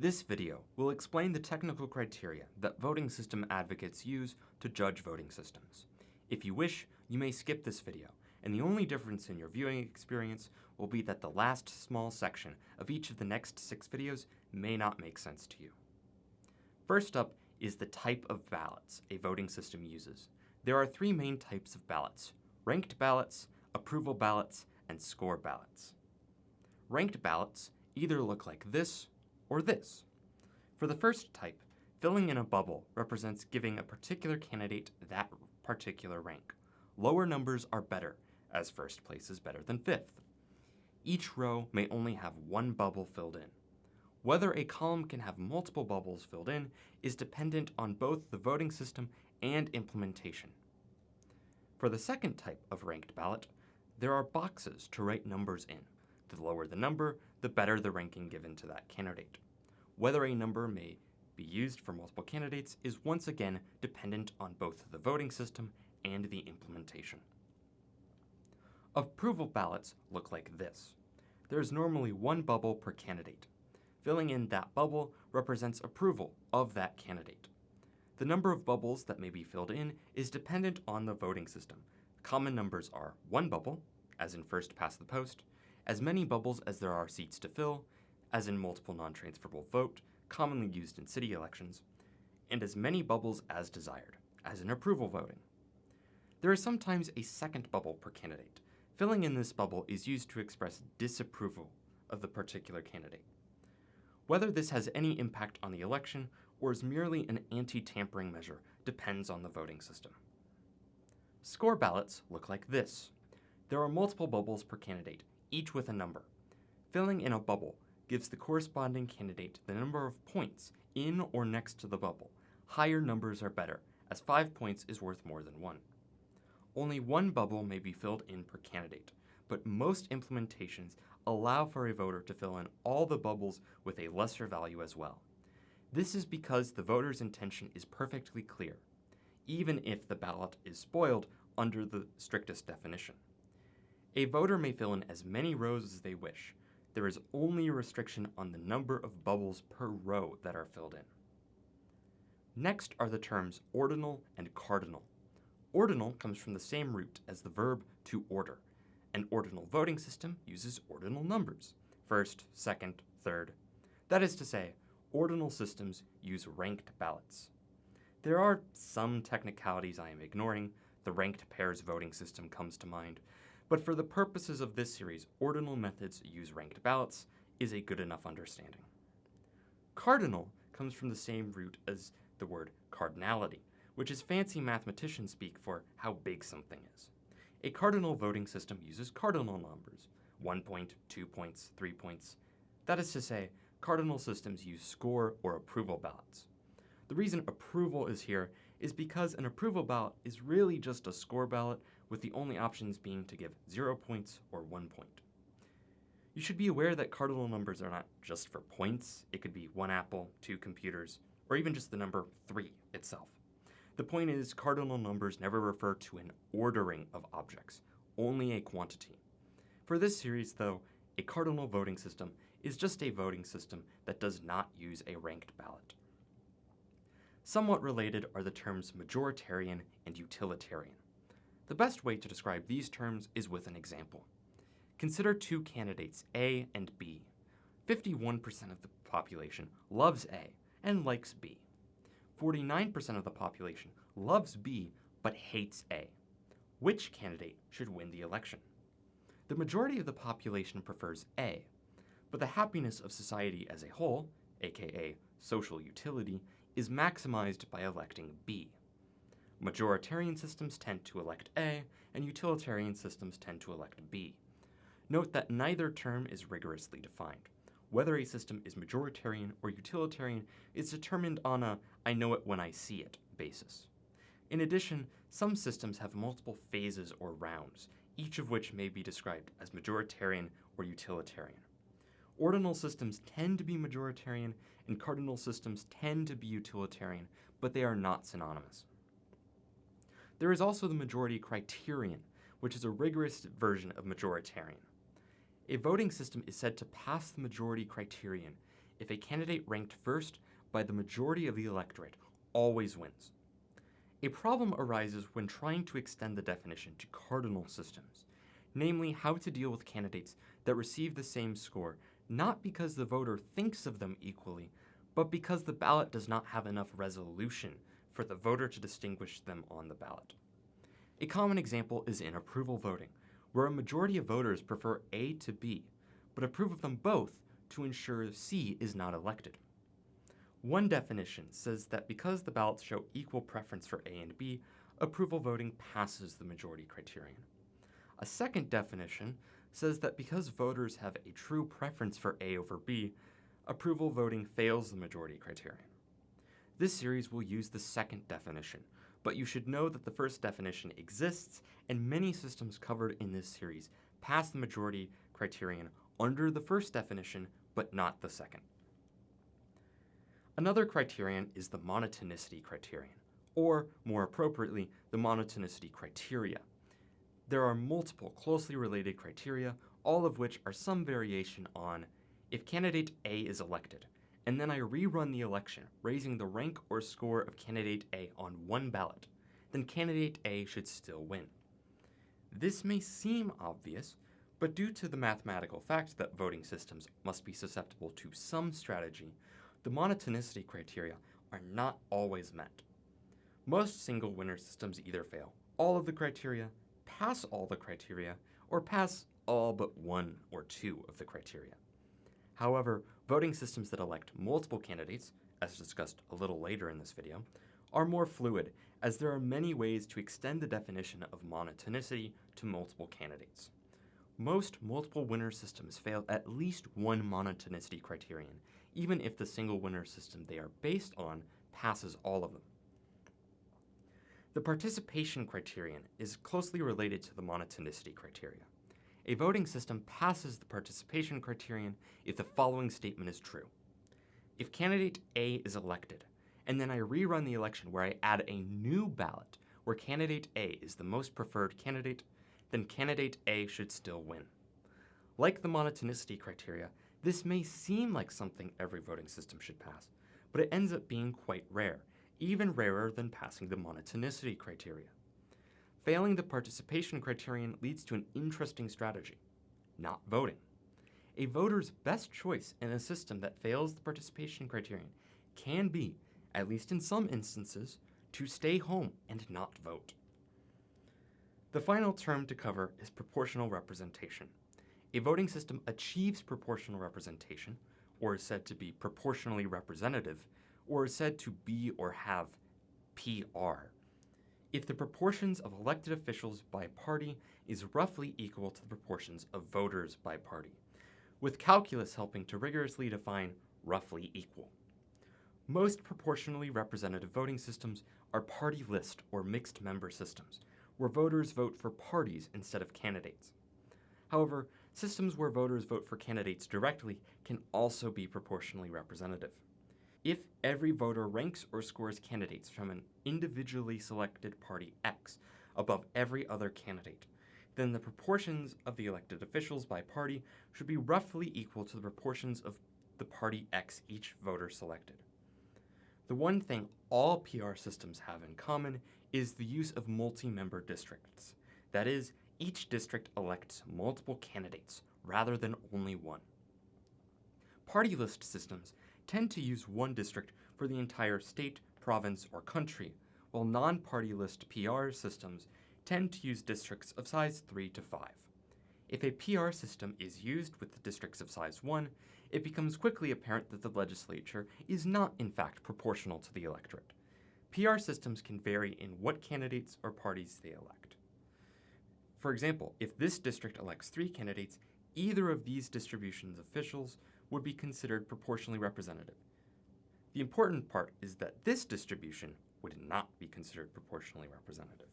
This video will explain the technical criteria that voting system advocates use to judge voting systems. If you wish, you may skip this video, and the only difference in your viewing experience will be that the last small section of each of the next 6 videos may not make sense to you. First up is the type of ballots a voting system uses. There are 3 main types of ballots: ranked ballots, approval ballots, and score ballots. Ranked ballots either look like this or this. For the first type, filling in a bubble represents giving a particular candidate that particular rank. Lower numbers are better, as first place is better than fifth. Each row may only have one bubble filled in. Whether a column can have multiple bubbles filled in is dependent on both the voting system and implementation. For the second type of ranked ballot, there are boxes to write numbers in. The lower the number, the better the ranking given to that candidate. Whether a number may be used for multiple candidates is once again dependent on both the voting system and the implementation. Approval ballots look like this. There is normally one bubble per candidate. Filling in that bubble represents approval of that candidate. The number of bubbles that may be filled in is dependent on the voting system. Common numbers are one bubble, as in first past the post, as many bubbles as there are seats to fill, as in multiple non-transferable vote, commonly used in city elections, and as many bubbles as desired, as in approval voting. There is sometimes a second bubble per candidate. Filling in this bubble is used to express disapproval of the particular candidate. Whether this has any impact on the election or is merely an anti-tampering measure depends on the voting system. Score ballots look like this. There are multiple bubbles per candidate, each with a number. Filling in a bubble gives the corresponding candidate the number of points in or next to the bubble. Higher numbers are better, as 5 points is worth more than 1. Only one bubble may be filled in per candidate, but most implementations allow for a voter to fill in all the bubbles with a lesser value as well. This is because the voter's intention is perfectly clear, even if the ballot is spoiled under the strictest definition. A voter may fill in as many rows as they wish. There is only a restriction on the number of bubbles per row that are filled in. Next are the terms ordinal and cardinal. Ordinal comes from the same root as the verb to order. An ordinal voting system uses ordinal numbers, first, second, third. That is to say, ordinal systems use ranked ballots. There are some technicalities I am ignoring. The ranked pairs voting system comes to mind. But for the purposes of this series, ordinal methods use ranked ballots is a good enough understanding. Cardinal comes from the same root as the word cardinality, which is fancy mathematician speak for how big something is. A cardinal voting system uses cardinal numbers, 1 point, 2 points, 3 points. That is to say, cardinal systems use score or approval ballots. The reason approval is here is because an approval ballot is really just a score ballot with the only options being to give 0 points or 1 point. You should be aware that cardinal numbers are not just for points. It could be 1 apple, 2 computers, or even just the number 3 itself. The point is, cardinal numbers never refer to an ordering of objects, only a quantity. For this series, though, a cardinal voting system is just a voting system that does not use a ranked ballot. Somewhat related are the terms majoritarian and utilitarian. The best way to describe these terms is with an example. Consider 2 candidates, A and B. 51% of the population loves A and likes B. 49% of the population loves B but hates A. Which candidate should win the election? The majority of the population prefers A, but the happiness of society as a whole, aka social utility, is maximized by electing B. Majoritarian systems tend to elect A, and utilitarian systems tend to elect B. Note that neither term is rigorously defined. Whether a system is majoritarian or utilitarian is determined on a I know it when I see it basis. In addition, some systems have multiple phases or rounds, each of which may be described as majoritarian or utilitarian. Ordinal systems tend to be majoritarian and cardinal systems tend to be utilitarian, but they are not synonymous. There is also the majority criterion, which is a rigorous version of majoritarian. A voting system is said to pass the majority criterion if a candidate ranked first by the majority of the electorate always wins. A problem arises when trying to extend the definition to cardinal systems, namely how to deal with candidates that receive the same score not because the voter thinks of them equally, but because the ballot does not have enough resolution for the voter to distinguish them on the ballot. A common example is in approval voting, where a majority of voters prefer A to B, but approve of them both to ensure C is not elected. One definition says that because the ballots show equal preference for A and B, approval voting passes the majority criterion. A second definition says that because voters have a true preference for A over B, approval voting fails the majority criterion. This series will use the second definition, but you should know that the first definition exists, and many systems covered in this series pass the majority criterion under the first definition, but not the second. Another criterion is the monotonicity criterion, or more appropriately, the monotonicity criteria. There are multiple closely related criteria, all of which are some variation on if candidate A is elected, and then I rerun the election, raising the rank or score of candidate A on one ballot, then candidate A should still win. This may seem obvious, but due to the mathematical fact that voting systems must be susceptible to some strategy, the monotonicity criteria are not always met. Most single winner systems either fail all of the criteria, pass all the criteria, or pass all but one or two of the criteria. However, voting systems that elect multiple candidates, as discussed a little later in this video, are more fluid, as there are many ways to extend the definition of monotonicity to multiple candidates. Most multiple winner systems fail at least one monotonicity criterion, even if the single winner system they are based on passes all of them. The participation criterion is closely related to the monotonicity criteria. A voting system passes the participation criterion if the following statement is true. If candidate A is elected, and then I rerun the election where I add a new ballot where candidate A is the most preferred candidate, then candidate A should still win. Like the monotonicity criteria, this may seem like something every voting system should pass, but it ends up being quite rare, even rarer than passing the monotonicity criteria. Failing the participation criterion leads to an interesting strategy: not voting. A voter's best choice in a system that fails the participation criterion can be, at least in some instances, to stay home and not vote. The final term to cover is proportional representation. A voting system achieves proportional representation, or is said to be proportionally representative, or is said to be or have PR, if the proportions of elected officials by party is roughly equal to the proportions of voters by party, with calculus helping to rigorously define roughly equal. Most proportionally representative voting systems are party list or mixed member systems, where voters vote for parties instead of candidates. However, systems where voters vote for candidates directly can also be proportionally representative. If every voter ranks or scores candidates from an individually selected party X above every other candidate, then the proportions of the elected officials by party should be roughly equal to the proportions of the party X each voter selected. The one thing all PR systems have in common is the use of multi-member districts. That is, each district elects multiple candidates rather than only one. Party list systems tend to use one district for the entire state, province, or country, while non-party list PR systems tend to use districts of size 3 to 5. If a PR system is used with the districts of size 1, it becomes quickly apparent that the legislature is not in fact proportional to the electorate. PR systems can vary in what candidates or parties they elect. For example, if this district elects 3 candidates, either of these distributions officials would be considered proportionally representative. The important part is that this distribution would not be considered proportionally representative.